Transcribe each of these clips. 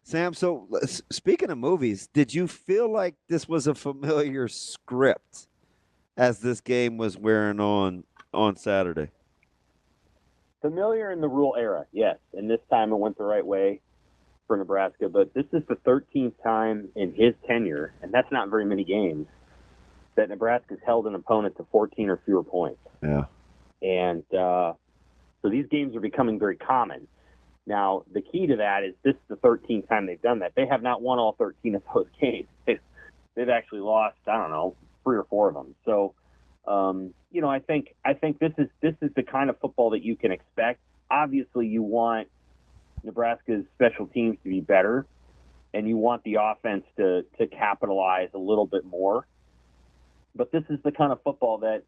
Sam, so speaking of movies, did you feel like this was a familiar script as this game was wearing on Saturday? Familiar in the Rhule era, yes. And this time it went the right way for Nebraska. But this is the 13th time in his tenure, and that's not very many games, that Nebraska's held an opponent to 14 or fewer points. Yeah. And so these games are becoming very common. Now, the key to that is this is the 13th time they've done that. They have not won all 13 of those games. They've actually lost, 3 or 4 of them. So, I think this is the kind of football that you can expect. Obviously, you want Nebraska's special teams to be better, and you want the offense to capitalize a little bit more. But this is the kind of football that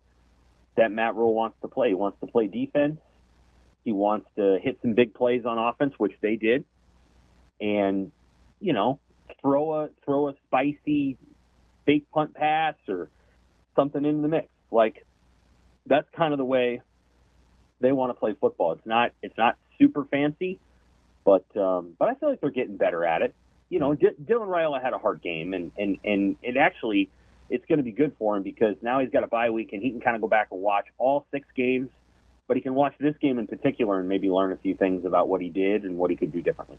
Matt Rhule wants to play. He wants to play defense. He wants to hit some big plays on offense, which they did, and throw a spicy fake punt pass or something into the mix. Like, that's kind of the way they want to play football. It's not super fancy, but I feel like they're getting better at it. Dylan Rhule had a hard game, and it actually it's going to be good for him because now he's got a bye week and he can kind of go back and watch all 6 games. But he can watch this game in particular and maybe learn a few things about what he did and what he could do differently.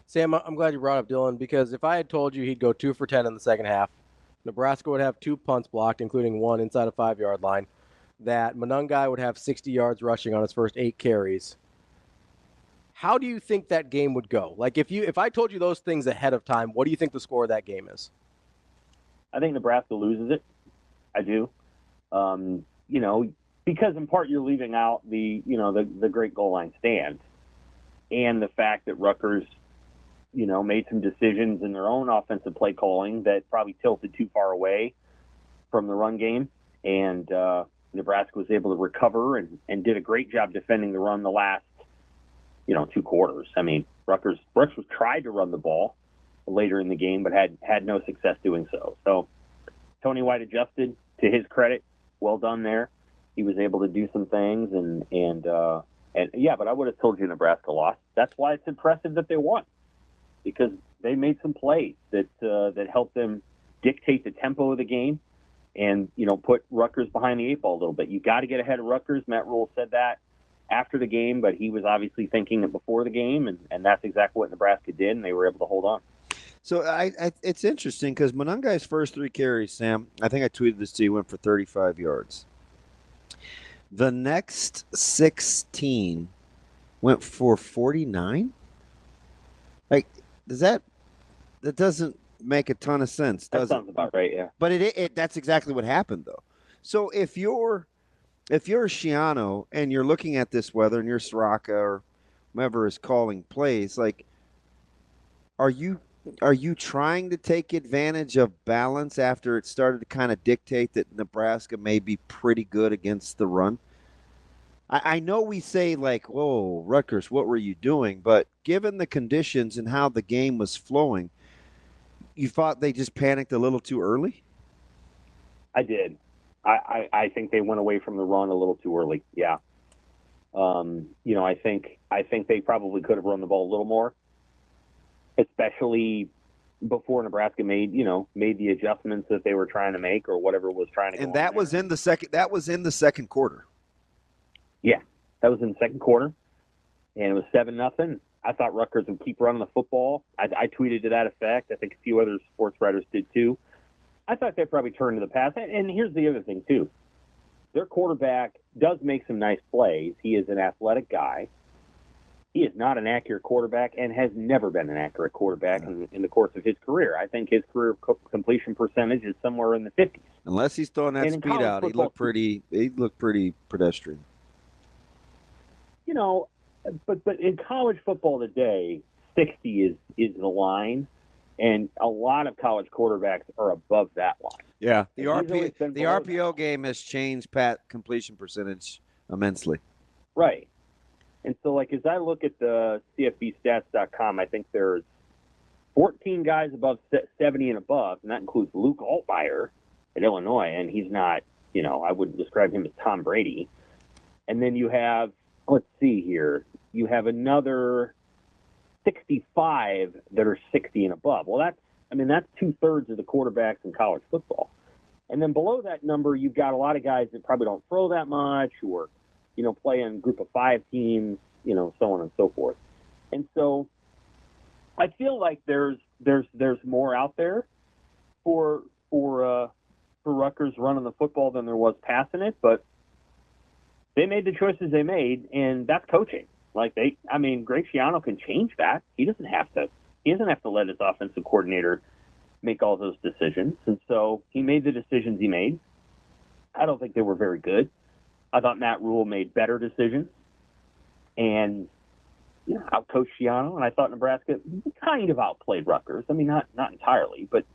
Sam, I'm glad you brought up Dylan because if I had told you he'd go 2 for 10 in the second half, Nebraska would have 2 punts blocked, including 1 inside a 5-yard line, that Monangai would have 60 yards rushing on his first 8 carries. How do you think that game would go? Like, if I told you those things ahead of time, what do you think the score of that game is? I think Nebraska loses it. I do. Because in part you're leaving out the great goal line stand and the fact that Rutgers, made some decisions in their own offensive play calling that probably tilted too far away from the run game. And Nebraska was able to recover and did a great job defending the run the last, 2 quarters. I mean, Rutgers tried to run the ball later in the game, but had no success doing so. So Tony White adjusted, to his credit. Well done there. He was able to do some things, but I would have told you Nebraska lost. That's why it's impressive that they won, because they made some plays that helped them dictate the tempo of the game, and put Rutgers behind the 8 ball a little bit. You got to get ahead of Rutgers. Matt Rhule said that after the game, but he was obviously thinking it before the game, and that's exactly what Nebraska did, and they were able to hold on. So it's interesting because Monangai's first 3 carries, Sam, I think I tweeted this to you, went for 35 yards. The next 16 went for 49. Like, that doesn't make a ton of sense, does it? That sounds about right, yeah. But it that's exactly what happened, though. So if you're Shiano and you're looking at this, whether and you're Soraka or whoever is calling plays, like, are you trying to take advantage of balance after it started to kind of dictate that Nebraska may be pretty good against the run? I know we say, like, whoa, Rutgers, what were you doing? But given the conditions and how the game was flowing, you thought they just panicked a little too early? I did. I think they went away from the run a little too early, yeah. I think they probably could have run the ball a little more, especially before Nebraska made the adjustments that they were trying to make or whatever was trying to go. And that was in the second quarter. Yeah, that was in the second quarter, and it was 7-0. I thought Rutgers would keep running the football. I tweeted to that effect. I think a few other sports writers did too. I thought they'd probably turn to the pass. And here's the other thing too. Their quarterback does make some nice plays. He is an athletic guy. He is not an accurate quarterback and has never been an accurate quarterback in the course of his career. I think his career completion percentage is somewhere in the 50s. Unless he's throwing that speed out, he looked pretty pedestrian. But in college football today, 60 is the line, and a lot of college quarterbacks are above that line. Yeah, the RPO game has changed completion percentage immensely. Right. And so, like, as I look at the CFBstats.com, I think there's 14 guys above 70 and above, and that includes Luke Altmaier at Illinois, and he's not, I wouldn't describe him as Tom Brady. And then you have, let's see here, you have another 65 that are 60 and above. Well, that's 2/3 of the quarterbacks in college football. And then below that number, you've got a lot of guys that probably don't throw that much, who are, play in group of 5 teams, so on and so forth. And so I feel like there's more out there for Rutgers running the football than there was passing it, but they made the choices they made, and that's coaching. Greg Schiano can change that. He doesn't have to let his offensive coordinator make all those decisions. And so he made the decisions he made. I don't think they were very good. I thought Matt Rhule made better decisions and outcoached Schiano, and I thought Nebraska kind of outplayed Rutgers. I mean, not entirely, but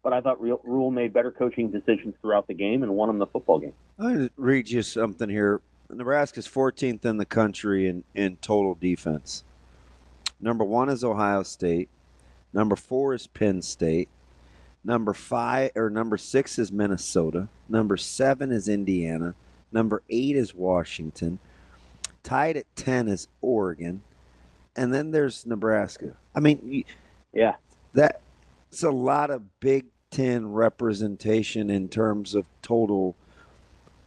I thought Rhule made better coaching decisions throughout the game and won them the football game. I'll read you something here. Nebraska's 14th in the country in total defense. Number 1 is Ohio State. Number 4 is Penn State. Number 6 is Minnesota. Number 7 is Indiana. Number 8 is Washington. Tied at 10 is Oregon. And then there's Nebraska. I mean, yeah, that's a lot of Big Ten representation in terms of total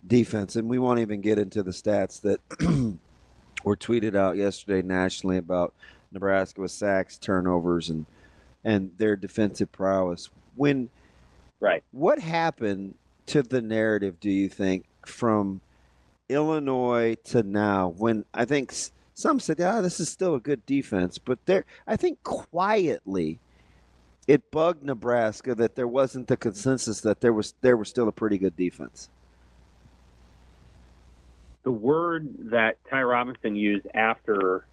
defense. And we won't even get into the stats that were tweeted out yesterday nationally about Nebraska with sacks, turnovers, and their defensive prowess. What happened to the narrative, do you think, from Illinois to now, when I think some said, this is still a good defense, but I think quietly it bugged Nebraska that there wasn't the consensus that there was still a pretty good defense. The word that Ty Robinson used after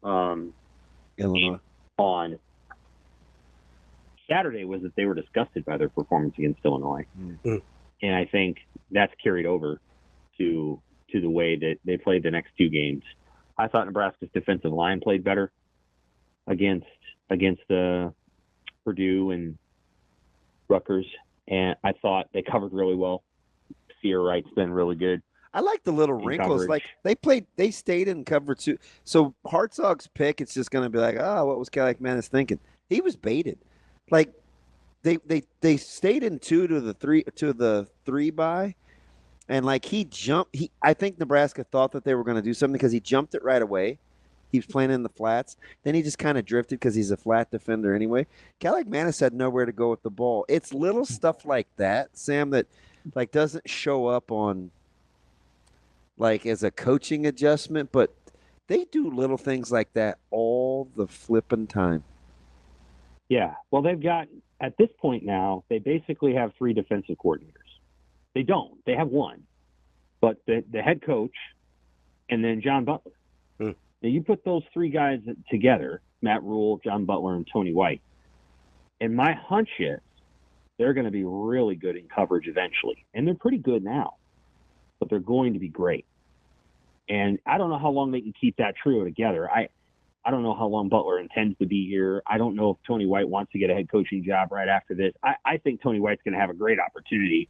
Illinois on Saturday was that they were disgusted by their performance against Illinois. Mm-hmm. And I think that's carried over to the way that they played the next 2 games. I thought Nebraska's defensive line played better against Purdue and Rutgers, and I thought they covered really well. Sierra Wright's been really good. I like the little wrinkles. Coverage. Like they stayed in coverage. So Hartzog's pick, it's just going to be like, what was Kelly McManus thinking? He was baited. Like they stayed in 2 to the 3 by, and like he jumped. I think Nebraska thought that they were going to do something because he jumped it right away. He was playing in the flats. Then he just kind of drifted because he's a flat defender anyway. Kelly McManus had nowhere to go with the ball. It's little stuff like that, Sam, that like doesn't show up on like as a coaching adjustment, but they do little things like that all the flipping time. Yeah. Well, they've got, at this point now, they basically have 3 defensive coordinators. They don't. They have 1. But the head coach and then John Butler. Mm. Now, you put those 3 guys together, Matt Rhule, John Butler, and Tony White, and my hunch is they're going to be really good in coverage eventually. And they're pretty good now, but they're going to be great. And I don't know how long they can keep that trio together. I don't know how long Butler intends to be here. I don't know if Tony White wants to get a head coaching job right after this. I think Tony White's going to have a great opportunity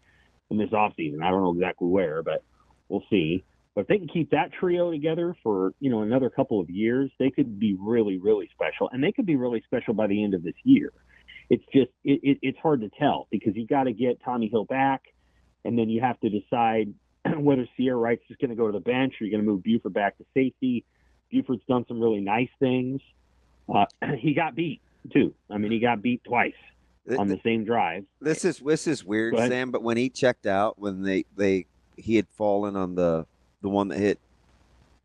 in this offseason. I don't know exactly where, but we'll see. But if they can keep that trio together for, another couple of years, they could be really, really special. And they could be really special by the end of this year. It's just, it's hard to tell because you've got to get Tommy Hill back, and then you have to decide whether Sierra Wright's just going to go to the bench or you're going to move Buford back to safety. Buford's done some really nice things. He got beat, too. I mean, he got beat twice on the same drive. This is weird, Sam, but when he checked out, when he had fallen on the one that hit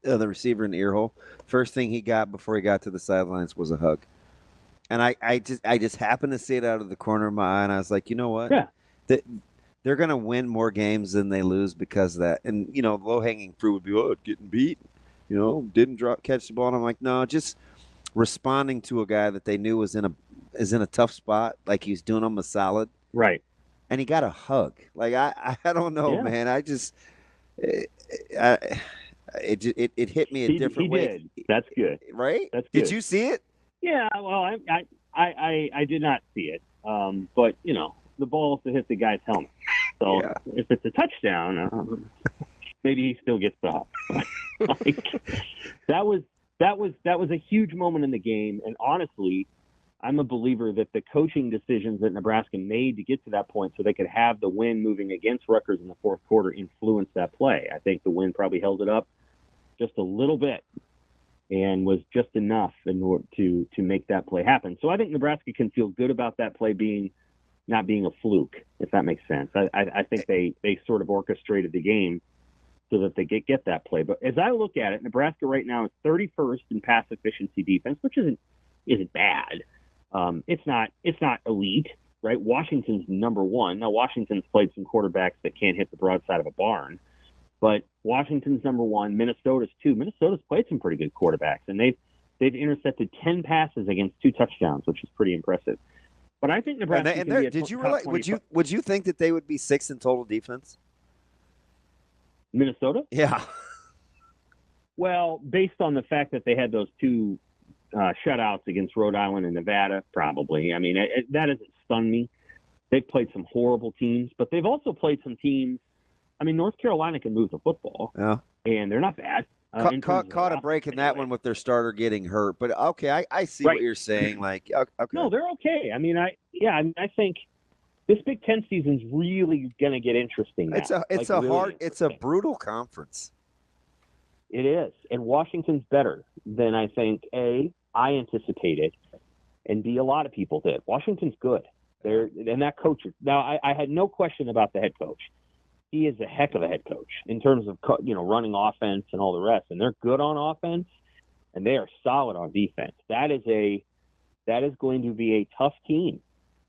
the receiver in the ear hole, first thing he got before he got to the sidelines was a hug. And I just happened to see it out of the corner of my eye, and I was like, you know what? Yeah. They're going to win more games than they lose because of that. And, low-hanging fruit would be, getting beat. Didn't catch the ball. And I'm like, no, just responding to a guy that they knew is in a tough spot, like he's doing them a solid. Right. And he got a hug. Like, I don't know, man. I just it hit me a different way. He did. That's good. Right? That's good. Did you see it? Yeah, well, I did not see it. But, the ball to hit the guy's helmet. So if it's a touchdown, maybe he still gets the hug. That was that was a huge moment in the game. And honestly, I'm a believer that the coaching decisions that Nebraska made to get to that point so they could have the win moving against Rutgers in the fourth quarter influenced that play. I think the win probably held it up just a little bit and was just enough in order to make that play happen. So I think Nebraska can feel good about that play not being a fluke, if that makes sense. I think they sort of orchestrated the game so that they get that play. But as I look at it, Nebraska right now is 31st in pass efficiency defense, which isn't bad. It's not elite, right? Washington's number one. Now, Washington's played some quarterbacks that can't hit the broadside of a barn, but Washington's number one. Minnesota's two. Minnesota's played some pretty good quarterbacks, and they've intercepted 10 passes against 2 touchdowns, which is pretty impressive. But I think Nebraska. Did you realize? Would you think that they would be 6th in total defense? Minnesota? Yeah. Well, based on the fact that they had those 2 shutouts against Rhode Island and Nevada, probably. I mean, that doesn't stun me. They've played some horrible teams, but they've also played some teams. I mean, North Carolina can move the football, and they're not bad. Caught a break in that one with their starter getting hurt, but okay, I see what you're saying. Like, okay. No, they're okay. I mean, I think this Big Ten season's really going to get interesting now. It's a brutal conference. It is, and Washington's better than I think I anticipated, and B, a lot of people did. Washington's good. And that coach. Now, I had no question about the head coach. He is a heck of a head coach in terms of running offense and all the rest. And they're good on offense, and they are solid on defense. That is going to be a tough team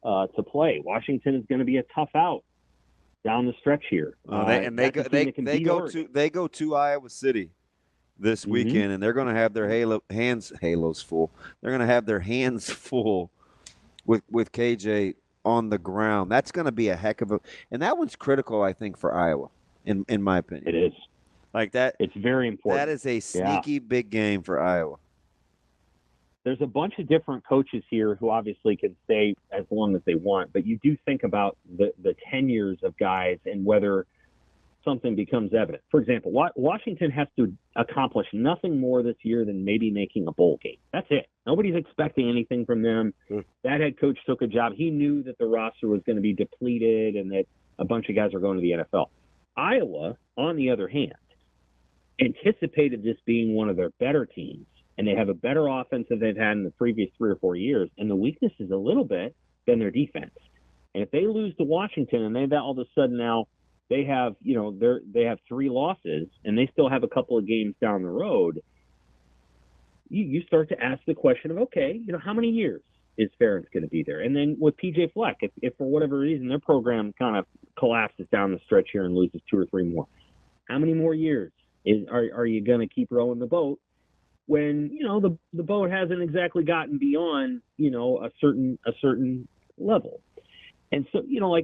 to play. Washington is going to be a tough out down the stretch here. They go to Iowa City this weekend, and they're going to have their halos full. They're going to have their hands full with KJ on the ground. That's going to be a heck of a, and that one's critical, I think, for Iowa, in my opinion. It is. Like that. It's very important. That is a sneaky big game for Iowa. There's a bunch of different coaches here who obviously can stay as long as they want, but you do think about the tenures of guys and whether something becomes evident. For example, Washington has to accomplish nothing more this year than maybe making a bowl game. That's it. Nobody's expecting anything from them. That head coach took a job. He knew that the roster was going to be depleted and that a bunch of guys are going to the NFL. Iowa, on the other hand, anticipated this being one of their better teams, and they have a better offense than they've had in the previous 3 or 4 years, and the weakness is a little bit than their defense. And if they lose to Washington and they all of a sudden now they have 3 losses and they still have a couple of games down the road, you start to ask the question of, okay, how many years is Ferentz going to be there? And then with PJ Fleck, if for whatever reason their program kind of collapses down the stretch here and loses 2 or 3 more, how many more years are you going to keep rowing the boat when the boat hasn't exactly gotten beyond a certain level? And so,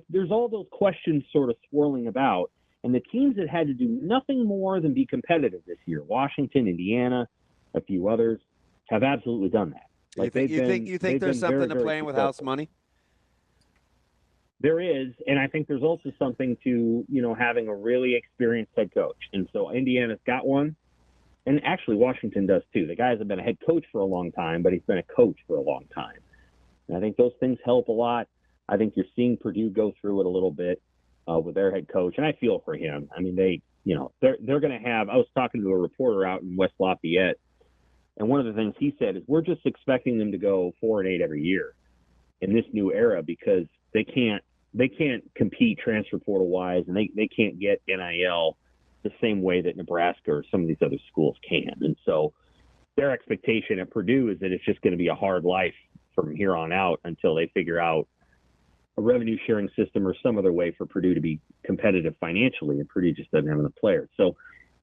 there's all those questions sort of swirling about, and the teams that had to do nothing more than be competitive this year, Washington, Indiana, a few others, have absolutely done that. You think there's something to playing with house money? There is, and I think there's also something to, having a really experienced head coach. And so Indiana's got one, and actually Washington does too. The guy hasn't been a head coach for a long time, but he's been a coach for a long time. And I think those things help a lot. I think you're seeing Purdue go through it a little bit with their head coach, and I feel for him. I mean, they're going to have – I was talking to a reporter out in West Lafayette, and one of the things he said is we're just expecting them to go 4-8 every year in this new era because they can't compete transfer portal wise, and they can't get NIL the same way that Nebraska or some of these other schools can. And so their expectation at Purdue is that it's just going to be a hard life from here on out until they figure out a revenue sharing system or some other way for Purdue to be competitive financially, and Purdue just doesn't have enough players. So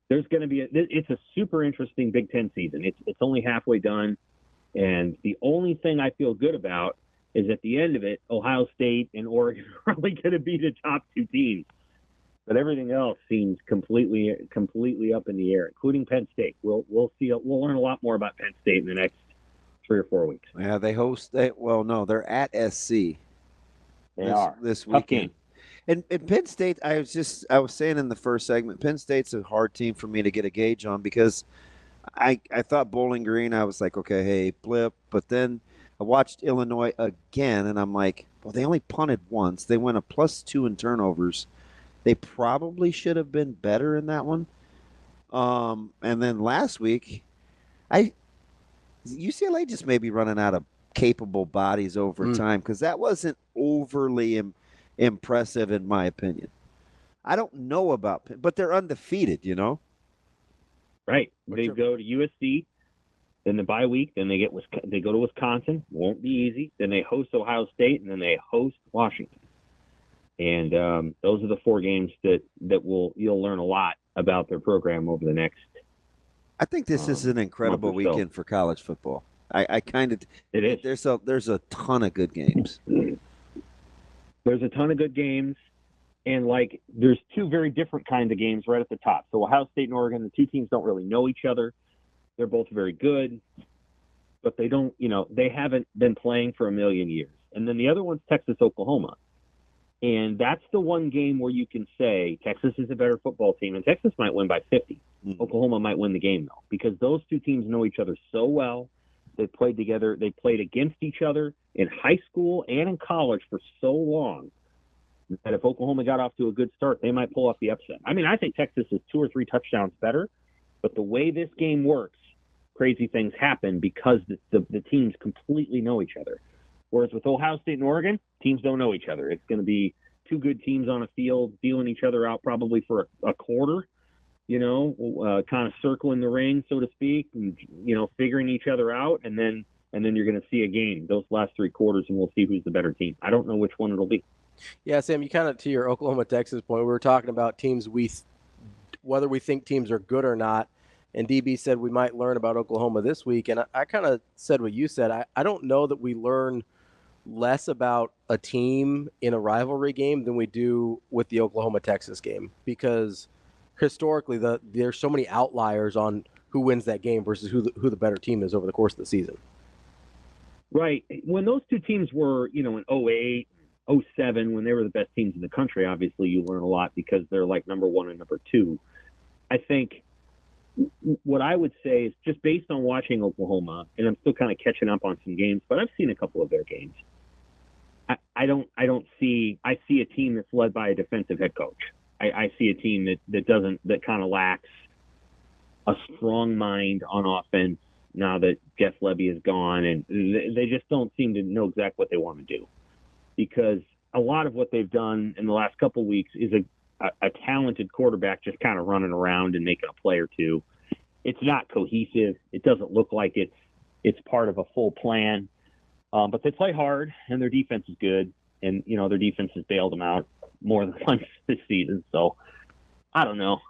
there's going to be it's a super interesting Big Ten season. It's only halfway done, and the only thing I feel good about is at the end of it, Ohio State and Oregon are probably going to be the top 2 teams, but everything else seems completely up in the air, including Penn State. We'll see. We'll learn a lot more about Penn State in the next 3 or 4 weeks. Yeah, they're at SC. They are this weekend. And Penn State, I was saying in the first segment, Penn State's a hard team for me to get a gauge on because I thought Bowling Green. I was like, okay, hey, blip. But then I watched Illinois again, and I'm like, well, they only punted once. They went a +2 in turnovers. They probably should have been better in that one. And then last week, I UCLA just may be running out of capable bodies over time because that wasn't overly impressive in my opinion. I don't know about, but they're undefeated, you know. Right. They go to USC, then the bye week, then they go to Wisconsin. Won't be easy. Then they host Ohio State, and then they host Washington. And those are the 4 games that you'll learn a lot about their program over the next. I think this is an incredible weekend for college football. I kind of it is. There's a ton of good games. There's a ton of good games, and like there's 2 very different kinds of games right at the top. So Ohio State and Oregon, the 2 teams don't really know each other. They're both very good, but they don't, they haven't been playing for a million years. And then the other one's Texas, Oklahoma. And that's the one game where you can say Texas is a better football team, and Texas might win by 50. Oklahoma might win the game, though, because those 2 teams know each other so well. They played together. They played against each other in high school and in college for so long that if Oklahoma got off to a good start, they might pull off the upset. I mean, I think Texas is 2 or 3 touchdowns better, but the way this game works, crazy things happen because the teams completely know each other. Whereas with Ohio State and Oregon, teams don't know each other. It's going to be 2 good teams on a field feeling each other out probably for a quarter, kind of circling the ring, so to speak, and, figuring each other out. And then you're going to see a game, those last 3 quarters, and we'll see who's the better team. I don't know which one it'll be. Yeah, Sam, you kind of, to your Oklahoma-Texas point, we were talking about teams whether we think teams are good or not. And DB said we might learn about Oklahoma this week. And I kind of said what you said. I don't know that we learn less about a team in a rivalry game than we do with the Oklahoma-Texas game, because historically there's so many outliers on who wins that game versus who the better team is over the course of the season. Right. When those 2 teams were, in 08, 07, when they were the best teams in the country, obviously you learn a lot because they're like number 1 and number 2. I think what I would say is just based on watching Oklahoma, and I'm still kind of catching up on some games, but I've seen a couple of their games. I see a team that's led by a defensive head coach. I see a team that kind of lacks a strong mind on offense now that Jeff Lebby is gone, and they just don't seem to know exactly what they want to do, because a lot of what they've done in the last couple of weeks is a talented quarterback just kind of running around and making a play or 2. It's not cohesive. It doesn't look like it's part of a full plan. But they play hard, and their defense is good. And, their defense has bailed them out more than once this season. So, I don't know.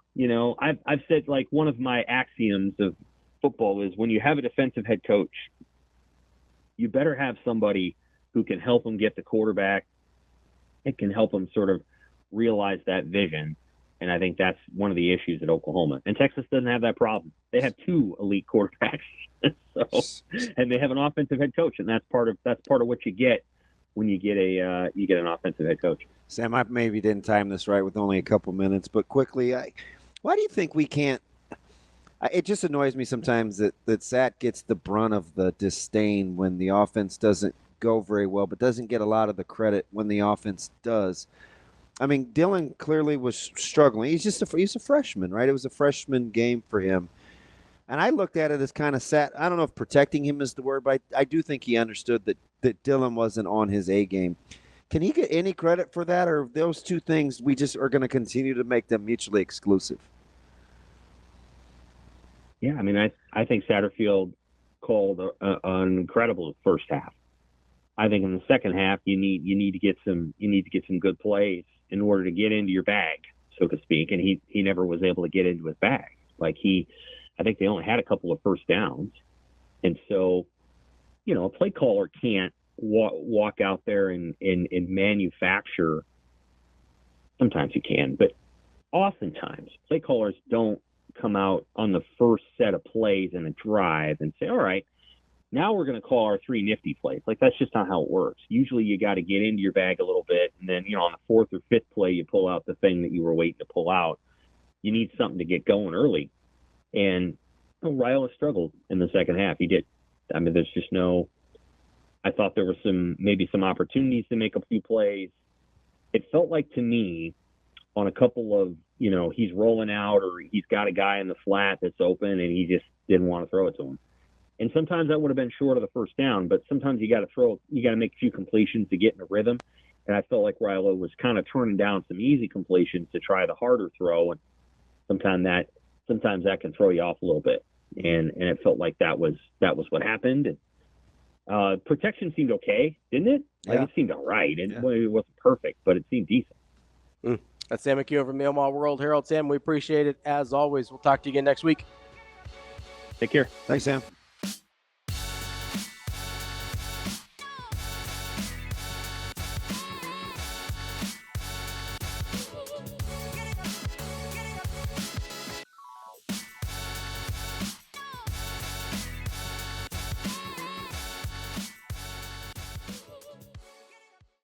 I've said, like, one of my axioms of football is when you have a defensive head coach, you better have somebody who can help them get the quarterback. It can help them sort of realize that vision. And I think that's one of the issues at Oklahoma. And Texas doesn't have that problem. They have 2 elite quarterbacks. And they have an offensive head coach, and that's part of what you get when you get an offensive head coach. Sam, I maybe didn't time this right with only a couple minutes, but quickly, why do you think we can't? It just annoys me sometimes that Sat gets the brunt of the disdain when the offense doesn't go very well, but doesn't get a lot of the credit when the offense does. I mean, Dylan clearly was struggling. He's a freshman, right? It was a freshman game for him. And I looked at it as kind of Sat. I don't know if protecting him is the word, but I do think he understood that Dylan wasn't on his A game. Can he get any credit for that, or those 2 things we just are going to continue to make them mutually exclusive? Yeah, I mean, I think Satterfield called an incredible first half. I think in the second half you need to get some good plays in order to get into your bag, so to speak. And he never was able to get into his bag. I think they only had a couple of first downs, and so a play caller can't walk out there and manufacture. Sometimes you can, but oftentimes play callers don't come out on the first set of plays in a drive and say, all right, now we're going to call our 3 nifty plays. Like, that's just not how it works. Usually you got to get into your bag a little bit, and then, on the 4th or 5th play, you pull out the thing that you were waiting to pull out. You need something to get going early. And Rhule struggled in the second half. He did. I mean, there's just no. I thought there were maybe some opportunities to make a few plays. It felt like to me on a couple of, he's rolling out or he's got a guy in the flat that's open and he just didn't want to throw it to him. And sometimes that would have been short of the first down, but sometimes you got to make a few completions to get in a rhythm. And I felt like Rhule was kind of turning down some easy completions to try the harder throw. And sometimes that can throw you off a little bit. And it felt like that was what happened. And, protection seemed okay, didn't it? Like it seemed all right. It wasn't perfect, but it seemed decent. That's Sam McKewon from the Omaha World Herald. Sam, we appreciate it as always. We'll talk to you again next week. Take care. Thanks, Sam.